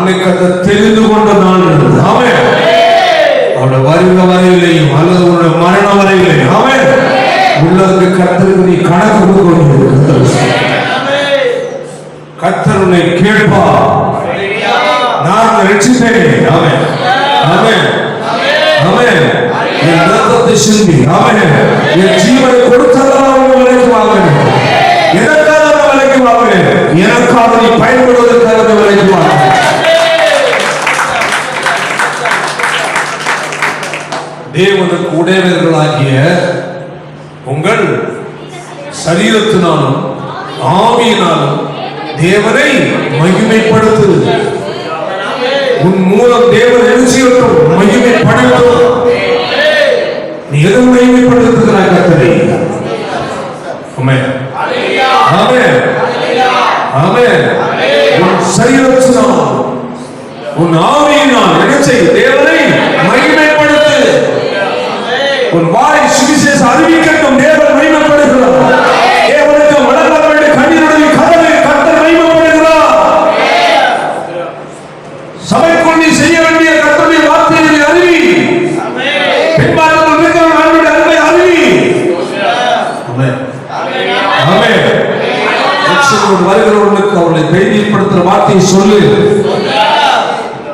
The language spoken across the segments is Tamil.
அன்னைக்கு அதை தெரிந்து கொண்ட நாள். ஆமென். அவருடைய வருக வரையிலையும் அல்லது உன்னுடைய மரணம் வரையிலையும் ஆமென் உள்ளதுக்கு கர்த்தருக்கு நீ கணக்கு கொடுக்கணும். கர்த்தர் உன்னை கேட்பார். நான் ரட்சிப்பேன். ஆமென் ஆமென் ஆமென். என் ரத்தத்தை சிந்தி ஆமென் என் ஜீவனை கொடுத்ததால் விலைக்கு வாங்கினேன். எனக்காக விலைக்கு வாங்கினேன். எனக்காக நீ பயன்படுவதற்காக விலைக்கு வாங்கினேன். தேவனுக்கு உடையவர்களாகிய உங்கள் சரீரத்தினாலும் ஆவியினாலும் தேவனை மகிமைப்படுத்து. உன் மூலம் தேவன் எழுச்சியட்டும் மகிமைப்படுத்தும். நீ எதை மகிமைப்படுத்துகிறாய்? கர்த்தரை. ஆமென் ஆமென் ஆமென். உன் சரீரத்தினால் உன் ஆவியினால் என்ன செய்? தேவனை மகிமைப்படுத்து. உன் வாய் சுவிசேஷ அறிவிக்கட்டும். தேவன் மகிமைப்படுகிறார். தேவனுக்கு வளர வேண்டிய கண்ணீருடைய கதவை கர்த்தர் மகிமைப்படுகிறார். சபைக்குள் நீ செய்ய வேண்டிய கர்த்தருடைய வார்த்தையை அறிவி. பின்பாகத்தில் இருக்கிற ஆண்டவருடைய அன்பை அறிவி. ஆமென் ஆமென். ரட்சகர் வருகிறவர்களுக்கு அவர்களை தைரியப்படுத்துகிற வார்த்தையை சொல்லு.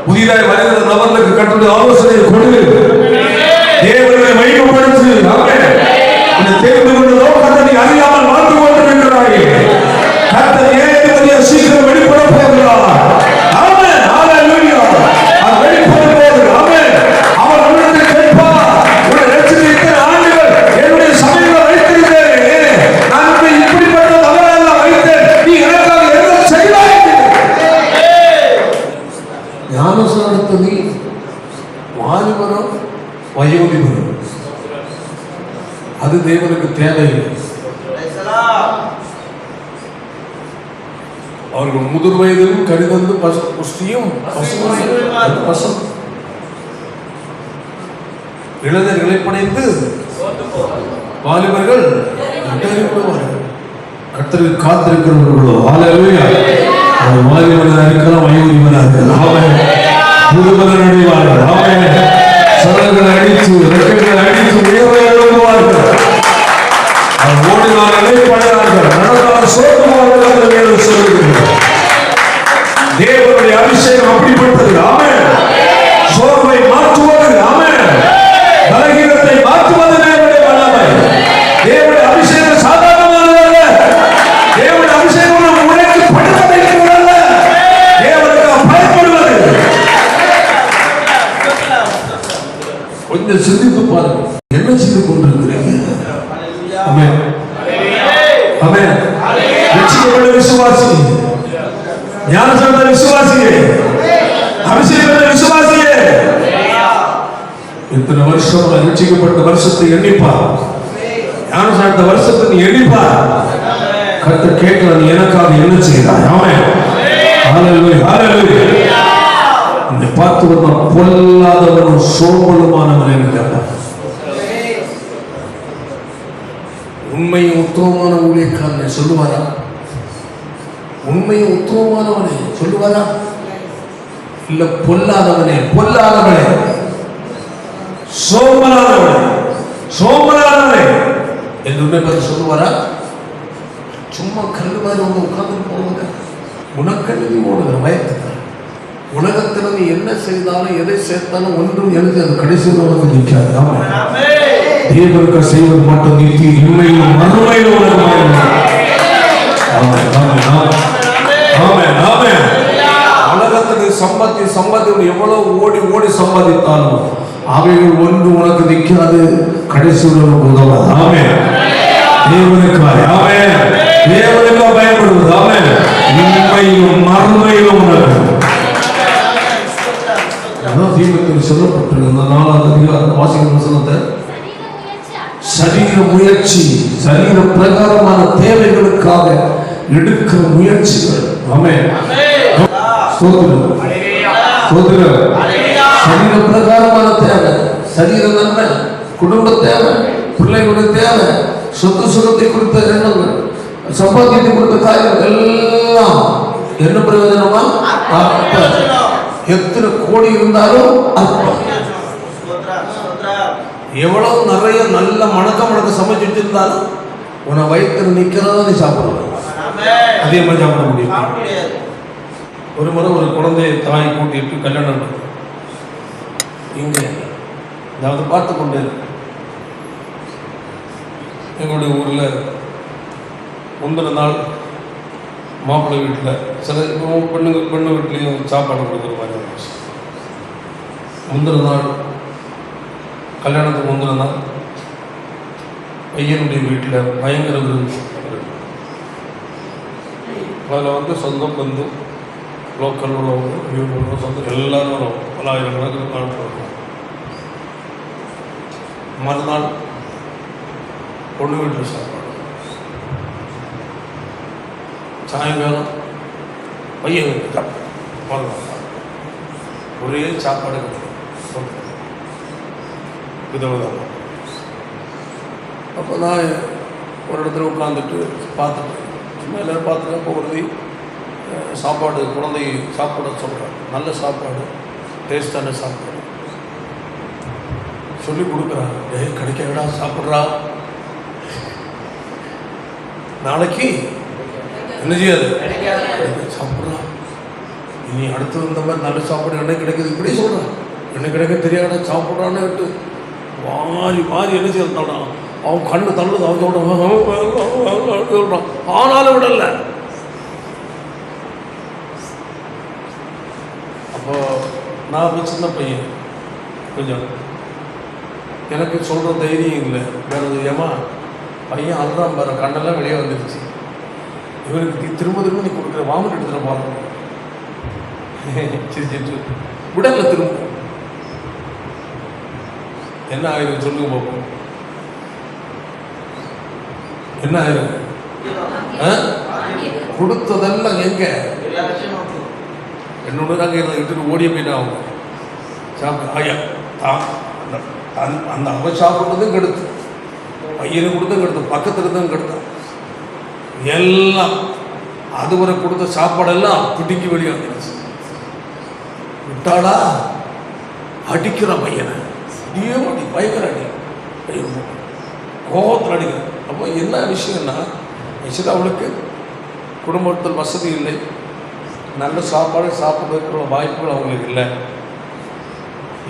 புதிதாக வருகிற நபர்களுக்கு கர்த்தருடைய ஆலோசனையை கொடு. தேவனை மகிமைப்படுத்து. ஆமென். இந்த தேவனை கொண்ட நோக்கத்தை நீ அறியாமல் வாழ்ந்து கொண்டிருக்கிறாய். கர்த்தர் ஏகத்துவத்தை சீக்கிரம் வெளிப்பட போகிறார். ஆமென் ஹalleluya. அவர் வெளிப்பட போகிறார். ஆமென். அவர் நம்மிடத்தில் கேட்பார். உன்னை ரட்சித்த ஆண்டவர் என்னுடைய சபையில் வைத்திருக்கிறேன். நான் உன்னை இப்படிப்பட்ட நபராக வைத்தேன். நீ எனக்காக என்ன செய்தாய்? ஞானஸ்நானத்தை நீ வாலிபனோ வயோதிபனோ அது தேவனுக்கு தேவையில்லை. அவர்கள் முதிர் வயதிலும் கடிதந்து புஷ்டியும் இளைஞர் இழைப்படைந்து வாலிபர்கள் கர்த்தருக்கு காத்திருக்கிறவர்களோ ஹalleluya. அவர் வாலிபனாக இருக்கலாம் வயோதிபனாக இருக்கலாம். ஆமென். முதுமகன் அடைவார்கள். ஆமென். சரங்களை அடித்து ரெக்கைகளை அடித்து உயர்வை எழுப்புவார்கள். அவர் ஓடினால் இழைப்படைவார்கள். நடந்தால் சோர்ந்துவார்கள் என்று சொல்லுகிறார். தேவனுடைய அபிஷேகம் அப்படிப்பட்டது. ஆமென். சோர்வை மாற்றுவது. ஆமென். பலகீனத்தை மாற்றுவது தேவனுடைய வல்லமை. தேவனுடைய அபிஷேகம் சாதாரணமானதல்ல. தேவனுடைய அபிஷேகம் உனக்கு படுவதற்கல்ல. தேவனுக்கு பயப்படுவது. கொஞ்சம் சிந்தித்து பாருங்க. என்ன செய்து கொண்டிருக்கிறீங்க? ஆமென் ஆமென். ரட்சிக்கப்பட்ட விசுவாசி, ஞானஸ்நான விசுவாசியே, அபிஷேகப்பட்ட விசுவாசியே, இத்தனை வருஷம் ரட்சிக்கப்பட்ட வருஷத்தை எண்ணிப்பார். ஞானஸ்நான வருஷத்தை நீ எண்ணிப்பார். கர்த்தர் கேட்கிறார், நீ எனக்காக என்ன செய்தாய்? ஆமென் ஹalleluya ஹalleluya. இந்த பார்த்து வந்த பொல்லாதவனும் சோம்பலுமானவன் என்று கேட்டார். உண்மையும் உத்தமமான ஊழியக்காரனை சொல்லுவாரா? உண்மையும் உத்தமமானவனை சொல்லுவாரா? இல்ல பொல்லாதவனே பொல்லாதவனே சோம்பலாதவனே சோம்பலாதவனே என்று உண்மை பற்றி சொல்லுவாரா? சும்மா கல்லு மாதிரி வந்து உட்கார்ந்து போவாங்க. உனக்கல்வி ஓடுகிற பயத்துக்கு உலகத்தில் நீ என்ன செய்தாலும் எதை சேர்த்தாலும் ஒன்றும் எழுதி அது கடைசியில் உனக்கு நிற்காது. தேவனுக்கு செய்வது மட்டும் நீதி உண்மையிலும் மறுமையிலும் உனக்கு உலகத்துக்கு சம்பாதி எவ்வளவு ஓடி ஓடி சம்பாதித்தாலும் அவைகள் ஒன்று உனக்கு நிற்காது. கடைசியில் உனக்கு உதவாது. ஆமென். தேவனுக்காய் ஆமென். தேவனுக்காக பயன்படுவது. ஆமென். உண்மையிலும் மறுமையிலும் உனக்கு தீபத்தில் சொல்லப்பட்டிருந்த 4ஆவது அதிகாரம் வாசிக்கிற வசனத்தை சரீர முயற்சி, சரீர பிரகாரமான தேவைகளுக்காக எடுக்கிற முயற்சிகள். ஆமென். ஸ்தோத்திரம் ஸ்தோத்திரம். சரீர பிரகாரமான தேவை, சரீர நன்மை, குடும்ப தேவை, பிள்ளைகளுடைய தேவை, சொத்து சுகத்தை குறித்த எண்ணங்கள், சம்பாத்தியத்தை குறித்த காரியங்கள் எல்லாம் என்ன பிரயோஜனமா? எத்தனை கோடி இருந்தாலும் அற்பம். எவ்வளவு நிறைய நல்ல மணக்க சமைச்சு வச்சிருந்தாலும் உன வயிற்று நிக்கிறதா நீ சாப்பிடுவ, அதே மாதிரி சாப்பிட முடியும். ஒரு முறை ஒரு குழந்தைய தாய் கூட்டிட்டு கல்யாணம் இங்கே அதாவது பார்த்து கொண்டு எங்களுடைய ஊரில் முந்தின நாள் மாப்பிள்ளை வீட்டில் சில பெண்ணு வீட்லேயும் சாப்பாடு கொடுக்குற மாதிரி இருந்துச்சு. முந்தின நாள் கல்யாணத்துக்கு முந்தின நாள் பையனுடைய வீட்டில் பயங்கர விருந்து. அதில் சொந்த பந்து லோக்கல் உள்ளவங்க சொந்த எல்லாரும் வரும், பல்லாயிரக்கணக்கில் காணப்படுறோம். மறுநாள் பொண்ணு வீட்டில் சாப்பாடு, சாயங்காலம் பையன் வீட்டு மறுநாள் ஒரே சாப்பாடு விதவிதமாக. அப்போ நான் ஒரு இடத்துல உட்காந்துட்டு பார்த்துட்டு சும்மா எல்லோரும் பார்த்துட்டு போகிறது சாப்பாடு குழந்தை சாப்பிட சொல்கிறேன். நல்ல சாப்பாடு, டேஸ்டான சாப்பாடு சொல்லி கொடுக்குறாங்க. கிடைக்க விடா சாப்பிட்றா, நாளைக்கு என்ன செய்யாது சாப்பிட்றா, இனி அடுத்து இந்த மாதிரி நல்ல சாப்பாடு என்ன கிடைக்குது இப்படி சொல்கிறான். என்ன கிடைக்க தெரியாத சாப்பிட்றான்னு விட்டு மாறி மாறி என்ன செய்யறான். அவன் கண்ணு தள்ளுது, அவன் சொல்கிறான். ஆனாலும் விடல. அப்போ நான் சின்ன பையன், கொஞ்சம் எனக்கு சொல்கிற தைரியம் இல்லை. வேறு ஏமா பையன் அல்றான் பாரு, கண்ணெல்லாம் வெளியே வந்துடுச்சு. இவனுக்கு திரும்ப திரும்ப நீ கொடுக்குற வாமிட்டு எடுத்துகிற பாருங்க சிரிச்சிட்டு விடல. திரும்ப என்ன ஆயிரும் சொல்லுங்க பார்ப்போம், என்ன ஆயிரும்? கொடுத்ததெல்லாம் எங்க என்னோட நாங்கள் எடுத்துட்டு ஓடிய போயிட்டா அவங்க சாப்பிட. ஐயா அந்த அவன் சாப்பிட்றதும் கெடுத்து, பையனை கொடுத்தும் கெடுத்து, பக்கத்தில் இருந்தும் கெடுத்தான். எல்லாம் அதுவரை கொடுத்த சாப்பாடெல்லாம் பிடிக்கி வெளியே வந்துடுச்சு. விட்டாடா அடிக்கிறான் பையனை, அடி பயங்கர அடி, கோபத்தில் அடிக்கிறான். அப்போ என்ன விஷயம்னா, ஆக்சுவலாக அவளுக்கு குடும்பத்தில் வசதி இல்லை, நல்ல சாப்பாடு சாப்பிட்றதுக்குள்ள வாய்ப்புகள் அவங்களுக்கு இல்லை.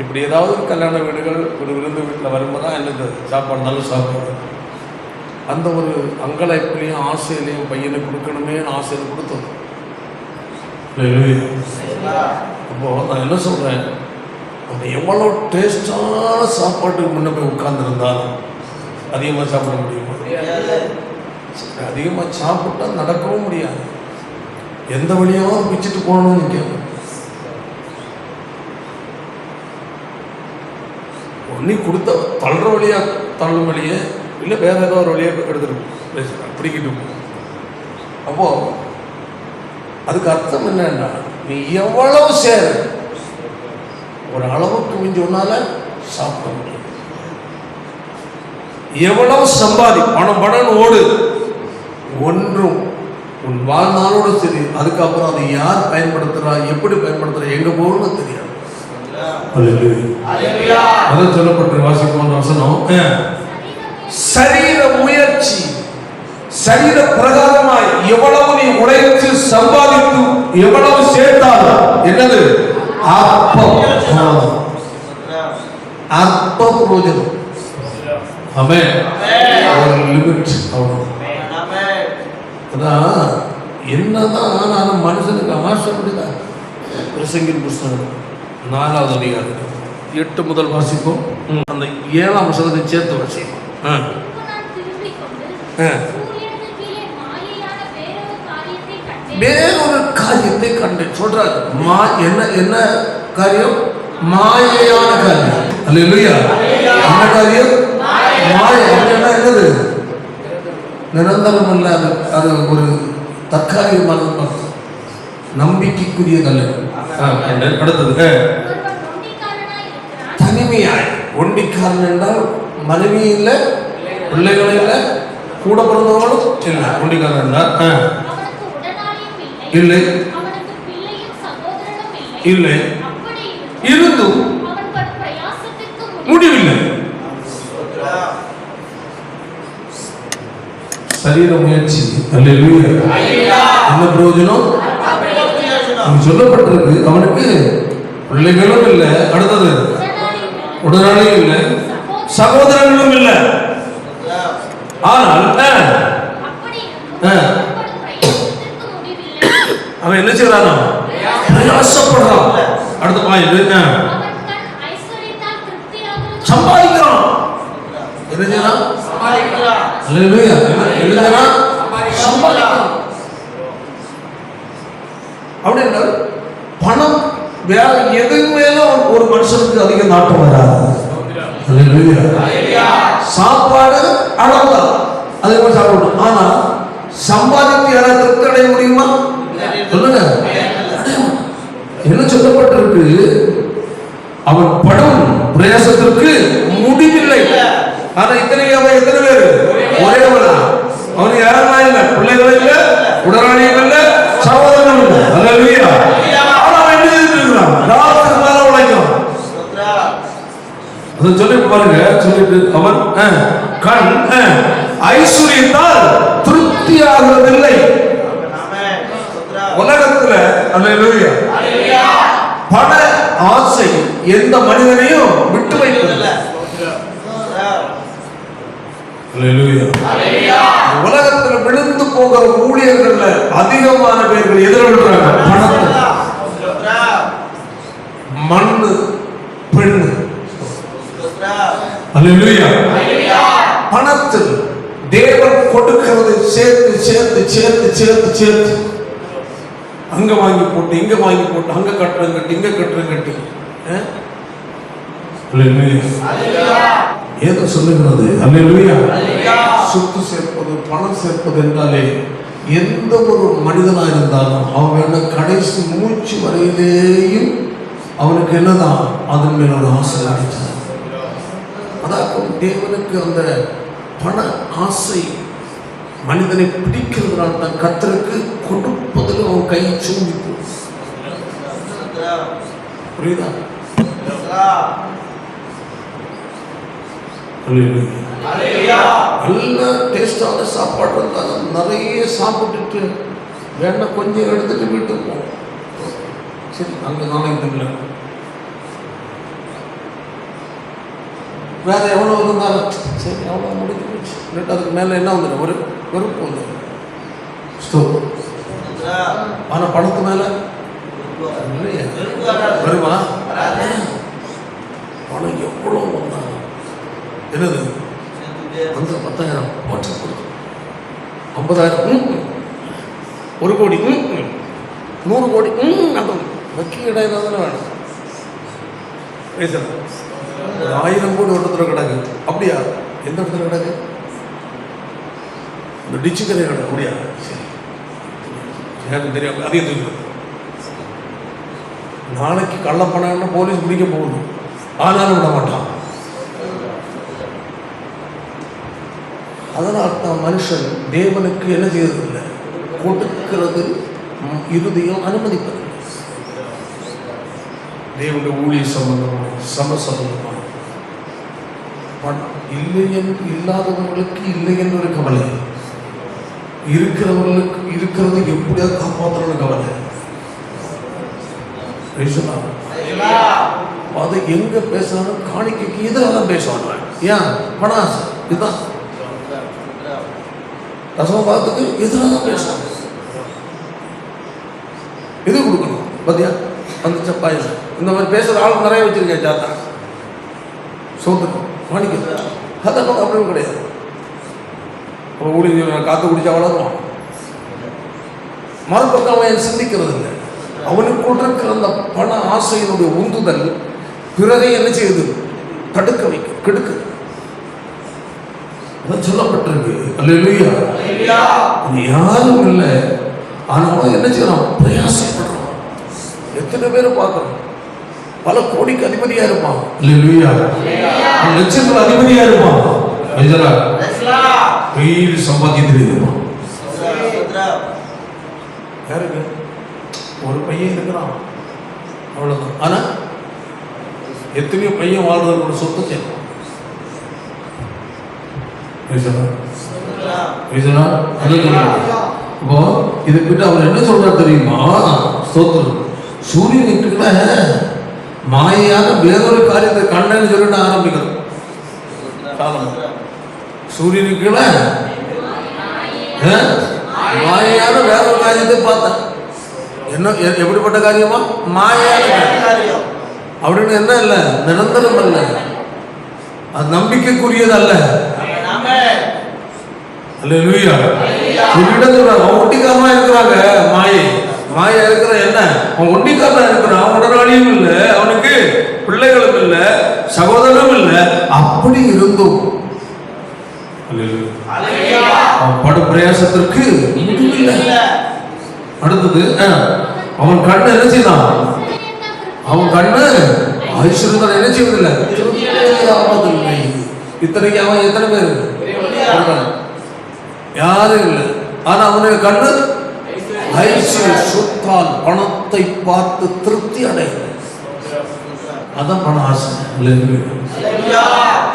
இப்படி ஏதாவது ஒரு கல்யாண வீடுகள் ஒரு விருந்து வீட்டில் வரும்போது தான் எனக்கு சாப்பாடு நல்ல சாப்பாடு அந்த ஒரு அங்கலாய்ப்புலையும் ஆசையிலையும் பையனை கொடுக்கணுமே ஆசையில் கொடுத்தது. அப்போது நான் என்ன சொல்கிறேன், அந்த எவ்வளோ டேஸ்டான சாப்பாட்டுக்கு முன்னே போய் உட்கார்ந்துருந்தாலும் அதிகமாக சாப்பிட முடியுமா? அதிகமாக சாப்பிட்டா நடக்கவும் முடியாது. எந்த வழியாவது பிச்சுட்டு போகணும்னு நிற்கும். ஒன்றி கொடுத்த தள்ளுற வழியாக தள்ளும் வழியே, இல்லை வேற ஏதோ ஒரு வழியாக எடுத்துட்டு பிடிக்கிட்டு போ. அப்போது அதுக்கு அர்த்தம் என்னன்னா, நீ எவ்வளவு சேர ஒரு அளவுக்கு மிஞ்சி ஒன்னால சாப்பிட முடியும். எவ்வளவு சம்பாதி பணம் பணம் ஓடு, ஒன்றும் உன் வாழ்நாளோடு சரி. அதுக்கப்புறம் அதை யார் பயன்படுத்துறா, எப்படி பயன்படுத்துறா, எங்க போகணும்னு தெரியாது. அதான் சொல்லப்பட்டு வாசிப்போம் வசனம். சரீர முயற்சி, சரீர பிரகாரமாய் எவ்வளவு நீ உழைத்து சம்பாதித்து எவ்வளவு சேர்த்தாலும் என்னது அற்பம், அற்ப பிரயோஜனம். ஆமென். ஒரு லிமிட் அவ்வளவு. அதான் என்னதான் ஆனாலும் மனுஷனுக்கு ஆசை முடியல. பிரசங்கின் புஸ்தகம் 4வது அதிகாரம் 8 முதல் வாசிப்போம். அந்த 7ஆம் வசனத்தை சேர்த்து வாசிப்போம். வேறொரு காரியத்தை கண்டேன் சொல்றாரு. என்ன என்ன காரியம்? மாயையான காரியம். அல்லேலூயா. என்ன காரியம்? மாயை. அப்படின்னா என்னது? நிரந்தரம் அல்ல, அது ஒரு தற்காலிகமான நம்பிக்கைக்குரியதல்ல. அடுத்தது தனிமையாய். ஒண்டிக்காரன் என்றால் மனைவி இல்லை, பிள்ளைகள் இல்லை, கூட பிறந்தவங்களும் இல்லை. ஒண்டிக்காரன் என்றால் இல்லை இல்லை இருந்தும் முடிவில்லை. சரீர முயற்சி. அல்லேலூயா. என்ன பிரயோஜனம்? சொல்லப்பட்டிருக்கு, அவனுக்கு பிள்ளைகளும் இல்லை, அடுத்தது உடனாளியும் இல்லை, சகோதரர்களும் இல்லை. ஆனால் அவன் என்ன செய்யறான்? பிரயாசப்படுறான். அடுத்த பாயிண்ட் சம்பாதிக்கிறான். என்ன செய்யறான்? சம்பாதிக்கிறான். அப்படின்னா பணம் வேற எதுவுமே ஒரு மனுஷனுக்கு அதிக நாட்டம் வராது. சாப்பாடு அளவுதான், அதே மாதிரி சாப்பிடணும். ஆனா சம்பாதித்து யாராவது திருப்தி அடைய முடியுமா? சொல்லுங்க. என்ன சொல்லப்பட்டிருக்கு? அவன் படும் பிரயாசத்திற்கு முடிவில்லை. ஆனா எத்தனை பேர்? ஒரேவனா. அவனுக்கு யாரெல்லாம் இல்லை, பிள்ளைகள் இல்லை, உடனாளிகள் இல்லை, சகோதரர்கள் இல்லை. அல்லேலூயா. ஆனா அவன் என்ன செய்திருக்கிறான்? ராத்திரி மேல உழைக்கிறான். அதை சொல்லி பாருங்க. சொல்லிட்டு அவன் கண் ஐஸ்வர்யத்தால் திருப்தி ஆகிறதில்லை. உலகத்துல அல்லேலூயா பண ஆசை எந்த மனிதனையும் விட்டு வைப்பதில்லை. உலகத்தில் விழுந்து போகிற ஊழியர்கள் அதிகமான பேர்கள் எதிர்கொள்றாங்க. மண்ணு, பெண்ணு. பணத்தில் தேவன் கொடுக்கிறது சேர்த்து சேர்த்து சேர்த்து சேர்த்து சேர்த்து அங்க வாங்கி போட்டு இங்க வாங்கி போட்டு அங்க கட்டுறது கட்டி இங்க கட்டுறது கட்டி ஏதோ சொல்லுகிறது. அல்லேலூயா. சொத்து சேர்ப்பது, பணம் சேர்ப்பது என்றாலே எந்த ஒரு மனிதனா இருந்தாலும் அவனோட கடைசி மூச்சு வரையிலேயும் அவனுக்கு என்னதான் அதன் மேல ஒரு ஆசை அடைச்சார். அதான் தேவனுக்கு அந்த பண ஆசை மனிதனை பிடிக்கிறதுனால தான் கர்த்தருக்கு கொடுப்பதில் அவன் கை சூழ்ந்து. புரியுதா? நல்ல டேஸ்டான சாப்பாடு இருந்தாலும் நிறைய சாப்பிட்டுட்டு வேணா கொஞ்சம் எடுத்துட்டு வீட்டுக்கு போவோம். சரி, அங்கே நாளைக்கு தமிழ வேற எவ்வளோ இருந்தாலும் சரி, எவ்வளோ முடிஞ்சு போச்சு. அதுக்கு மேலே என்ன வந்துடும்? ஒரு வெறுப்பு வந்துடும். ஆனால் பணத்து மேலே வருமா? பணம் எவ்வளோ வந்தாலும் என்னது? அந்த 10,000 வாட்ஸ்அப் கொடுக்கும், 50,000, 1 கோடி, 100 கோடி, அந்த வக்கி இடம் தானே வேணும். 1000 கோடி ஒருத்தர கிடக்கு. அப்படியா? எந்த இடத்துல கிடக்கு? இந்த டிச்சு கரை கிடக்கு. அப்படியா? சரி, எனக்கு தெரியும். அதிகம் தெரியும். நாளைக்கு கள்ளப்பணம்னு போலீஸ் பிடிக்க போகுது, ஆனாலும் விட மாட்டான். அதனால் தான் மனுஷன் தேவனுக்கு என்ன செய்யறதில்லை, கொடுக்கிறது இறுதியும் அனுமதிப்பது. தேவனுடைய ஊழிய சம்பந்தமான சம்பந்தமான இல்லை என்று இல்லாதவர்களுக்கு இல்லை என்று ஒரு கவலை, இருக்கிறவர்களுக்கு இருக்கிறது எப்படியாவது காப்பாற்றணும் கவலை. அது எங்க பேசினாலும் காணிக்கைக்கு எதிராக தான் பேசுவாங்க. ஏன்? பணாசை. இதுதான் ரசமபாதத்துக்கு எதிராக தான் பேசுவாங்க. எது கொடுக்கணும் பத்தியா? அந்த சப்பாயில் இந்த மாதிரி பேசுகிற ஆள் நிறைய வச்சிருக்கேன். ஜாத்தா சோத்துக்கும் காணிக்க அதெல்லாம் அப்படின்னு கிடையாது. அப்போ ஊழி காற்று குடிச்சா வளருவான். மறுபக்கம் அவன் சிந்திக்கிறது இல்லை. அவனுக்குள் இருக்கிற அந்த பண ஆசையினுடைய உந்துதல் பிறரை என்ன செய்யுது? தடுக்க வைக்க, கெடுக்க. சொல்லப்பட்டிருக்கு. அல்லேலூயா. யாரும் இல்லை, ஆனாலும் என்ன செய்யறோம்? பிரயாசப்படுறோம். எத்தனை பேரை பார்க்கிறோம்? பல கோடிக்கு அதிபதியா இருப்பான். அல்லேலூயா. லட்சத்துல அதிபதியா இருப்பான். சம்பாதித்து இருப்பான். யாருக்கு? ஒரு பையன் இருக்கிறான், அவ்வளவுதான். ஆனா எத்தனையோ பையன் வாழ்றதோட சொத்தை சேர்ப்பான். இப்போ இதுக்கிட்ட அவர் என்ன சொல்றார் தெரியுமா? ஸ்தோத்திரம். சூரியனுக்கு மாயான வேறொரு காரியத்தை கண்டேன்னு சொல்லிட்டு ஆரம்பிக்கிறோம். சூரியனுக்கு மாயான வேறொரு காரியத்தை பார்த்தேன். என்ன எப்படிப்பட்ட காரியமா? மாயான காரியம் அப்படின்னு என்ன இல்ல, நிரந்தரம் அல்ல, அது நம்பிக்கைக்குரியது அல்ல. ஒட்டிக்காரனா இருக்கிறாங்க. மாயா இருக்கிற என்ன, அவன் ஒட்டிக்காரனா இருக்கிறான். அவன் உடனாளியும் இல்லை, அவனுக்கு பிள்ளைகளும் இல்லை, சகோதரரும் இல்லை. அப்படி இருந்தும் அவன் படும் பிரயாசத்திற்கு அடுத்தது அவன் கண்ணு என்ன செய்தான்? அவன் கண்ணு ஐஸ்வர்யம் என்ன செய்வதில்லை, இத்தனைக்கு அவன் எத்தனை பேர் யாரும் இல்லை. ஆனா அவனுடைய கண்ணு ஐஸ்வர்யத்தால் பணத்தை பார்த்து திருப்தி அடையல. அதான் பண ஆசை.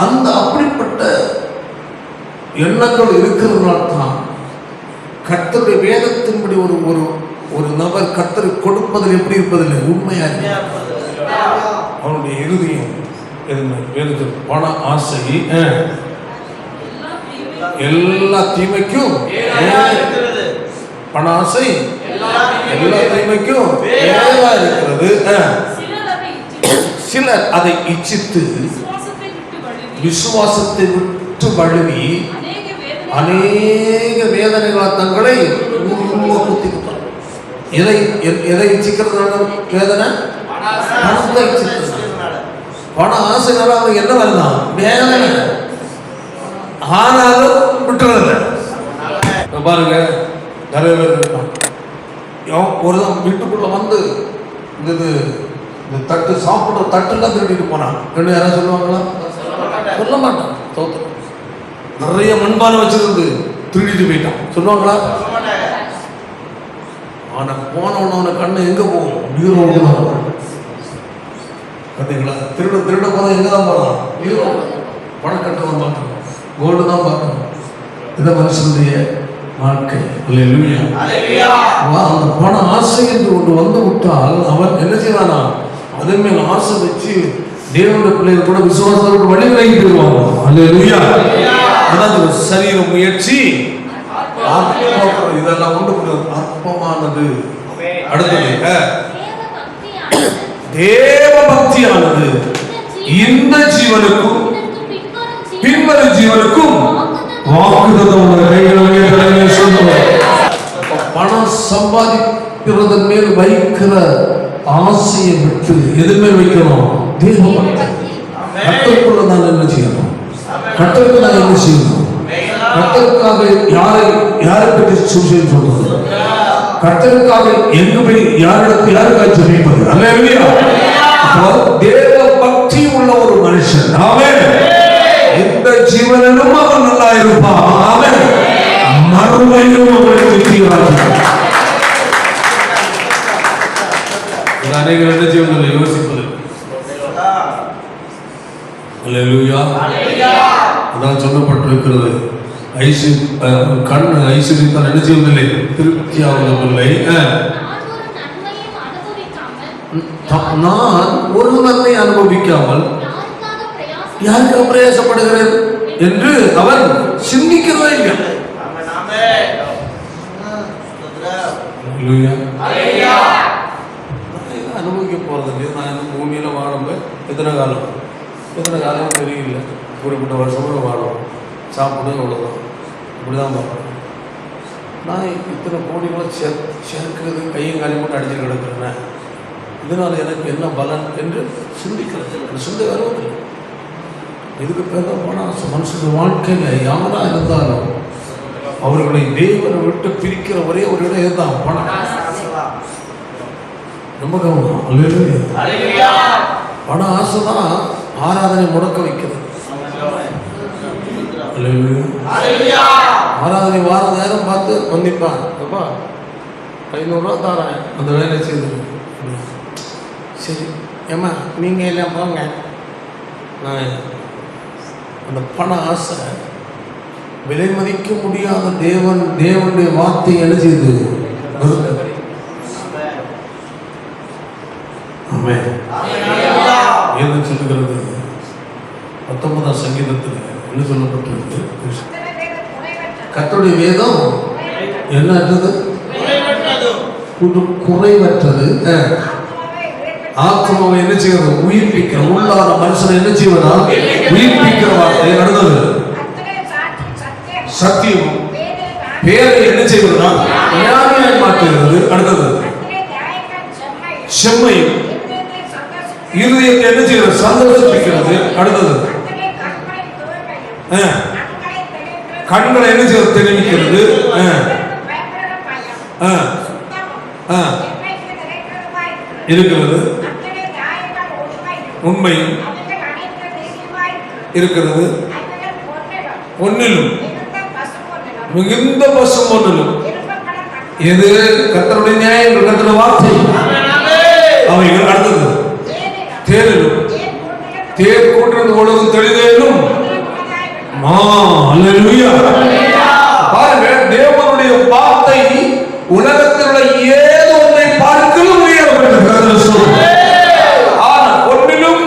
அந்த அப்படிப்பட்ட எண்ணங்கள் இருக்கிறதுனால தான் கர்த்தருடைய வேதத்தின்படி ஒரு ஒரு ஒரு நபர் கர்த்தரை கொடுப்பதில் எப்படி இருப்பதில்லை, உண்மையா அவனுடைய இறுதியும் வேதத்தில் பண ஆசை எல்லா தீமைக்கும், பண ஆசை எல்லா தீமைக்கும் இருக்கிறது. சிலர் அதை இச்சித்து விசுவாசத்தை விட்டு வழுவி அநேக வேதனைகளால் தங்களை குத்திக்கிட்டார். எதை இச்சிக்கிறது வேதனை? பணத்தை இச்சிக்கிறது. பண ஆசைனால அவங்க என்ன வரலாம், வேதனை. ஆனாலும் விட்டுறதில்ல. பாருங்க, நிறைய பேர் இருக்கான். ஒரு தான் வீட்டுக்குள்ள வந்து இந்த தட்டு சாப்பிட்ற தட்டுலாம் திருடிட்டு போனான். யாராவது சொல்லுவாங்களா? சொல்ல மாட்டான். தோத்து நிறைய மண்பானை வச்சிருந்து திருடிட்டு போயிட்டான். சொல்லுவாங்களா? ஆனா போனவன கண்ணு எங்க போகும்? பார்த்தீங்களா? திருட போனா எங்க தான் போறான்? பணம் கட்டணும் பார்க்கணும், கோல்டு தான் பார்க்கணும். இதான் மனுஷனுடைய வாழ்க்கை. அந்த பண ஆசை என்று ஒன்று வந்து விட்டால் அவன் என்ன செய்வானா? அதே மேல் ஆசை வச்சு தேவனுடைய பிள்ளைகள் கூட விசுவாசத்தோடு வழி விலகி போயிடுவாங்க. அல்லேலூயா. அதாவது சரீர முயற்சி இதெல்லாம் ஒன்று அற்பமானது. அடுத்தது தேவ பக்தியானது இந்த ஜீவனுக்கும் பின்வரும் ஜீவனுக்கும் பணம் சம்பாதிக்கிறதன் மேல் வைக்கிற ஆசையை விட்டு எது மேல் வைக்கணும்? தேவ பக்தி. கர்த்தருக்குள்ள நான் என்ன செய்யணும்? கர்த்தருக்கு நான் என்ன செய்யணும்? கர்த்தருக்காக யாரை பற்றி சுவிசேஷம் சொல்றது? கர்த்தருக்காக எங்கு போய் யாருக்காக ஜெபிப்பது? அல்லேலூயா. தேவ பக்தி உள்ள ஒரு மனுஷன் ஆமென், இந்த ஜீவனிலும் அவன் நல்லா இருப்பான். ஆமென். மறுமையிலும் அவன் திருப்தியாகிறான். அநேகர் என்ன செய்வதில்லை, யோசிப்பது. அல்லேலூயா. அதான் சொல்லப்பட்டிருக்கிறது, கண் ஐஸ்வர்யத்தால் என்ன செய்வதில்லை, திருப்தி ஆவதில்லை. நான் ஒரு நன்மை அனுபவிக்காமல் யாருக்கு பிரயாசப்படுகிறேன் என்று அவன் சிந்திக்கிறதே இல்லை. அனுபவிக்க போறது நான் பூமியில வாழும்போது எத்தனை காலம் தெரியல. குறிப்பிட்ட வருஷம் வாழும், சாப்பிடுறது அவ்வளோதான். இப்படிதான் பார்க்கணும். நான் இத்தனை கோடிகளை சேர்க்கிறது கையும் காலையும் மட்டும் அடிச்சு கிடக்கிறேன், இதனால் எனக்கு என்ன பலன் என்று சிந்திக்கிறது. சிந்தை வருவதில்லை. இதுக்கு பேர் தான் போனால் மனுஷனுடைய வாழ்க்கையில் யாராக இருந்தாலும் அவர்களை தேவனை விட்டு பிரிக்கிற ஒரே ஒரு இடம் இதுதான், பணம். ரொம்ப கவனம். பண ஆசை தான் ஆராதனை முடக்க வைக்கிறது. ஆராதனை வார நேரம் பார்த்து வந்திப்பான், அப்பா 500 ரூபா தாரேன், அந்த வேலை செய்து. சரி ஏம்மா நீங்கள் எல்லாம் போங்க, நான் அந்த பண ஆசை, விலை மதிக்க முடியாத தேவனுடைய வார்த்தை என்ன செய்து என்ன சொல்லுகிறது? 19ஆம் சங்கீதத்தில் என்ன சொல்லப்பட்டிருக்கு? கர்த்தருடைய வேதம் என்ன அற்றது? குறைவற்றது. ஆத்மாவை என்ன செய்வது? உயிர்ப்பிக்கிற உள்ளான மனுஷனை என்ன செய்வதா? உயிர்ப்பிக்கிற வார்த்தை. அடுத்தது சத்தியம் பேரை என்ன செய்வதுனா ஞானியாய் மாற்றுகிறது. அடுத்தது செம்மையும் இருதயத்தை என்ன செய்கிறது? சந்தோஷிப்பிக்கிறது. அடுத்தது கண்களை என்ன செய்வது? தெரிவிக்கிறது. இருக்கிறது. உண்மையும் இருக்கிறது. பொன்னிலும் மிகுந்த பசும் பொன்னிலும் எது? கர்த்தருடைய நியாயங்கள், கர்த்தருடைய வார்த்தை அவைகள். அடுத்தது தேரிலும் தேர் கூட்டுறது ஒழுங்கு தெளிதேனும். பாருங்க, தேவனுடைய வார்த்தை உலகத்தில் உள்ள ஏதோ ஒன்றை பார்க்கலும் உயரப்பட்டது. ஆனா பொன்னிலும்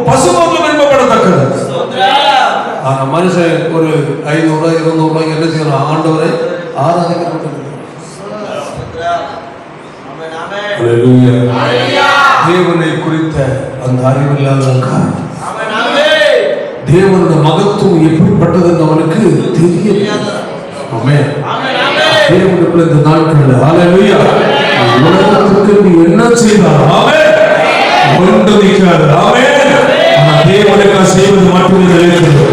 பசுமொன்றும் விரும்பப்படத்தக்கது. ஆனா மனுஷன் ஒரு 500 ரூபாய் 200 ரூபாய்க்கு என்ன செய்யணும்? ஆண்டவரை ஆராதிக்கப்பட்டது. தேவனை குறித்த அந்த அறிவில்லாத காரணம் தேவனுடைய மகத்துவம் எப்படிப்பட்டது அவனுக்கு தெரியல. தேவனுக்குள்ள இந்த நாட்கள் ஹல்லேலூயா உலகத்துக்கு நீ என்ன செய்தார்? ஆமென். ஒன்று நிற்காது. ஆமென். தேவனுக்கு செய்வது மட்டுமே நிலைக்கிறது.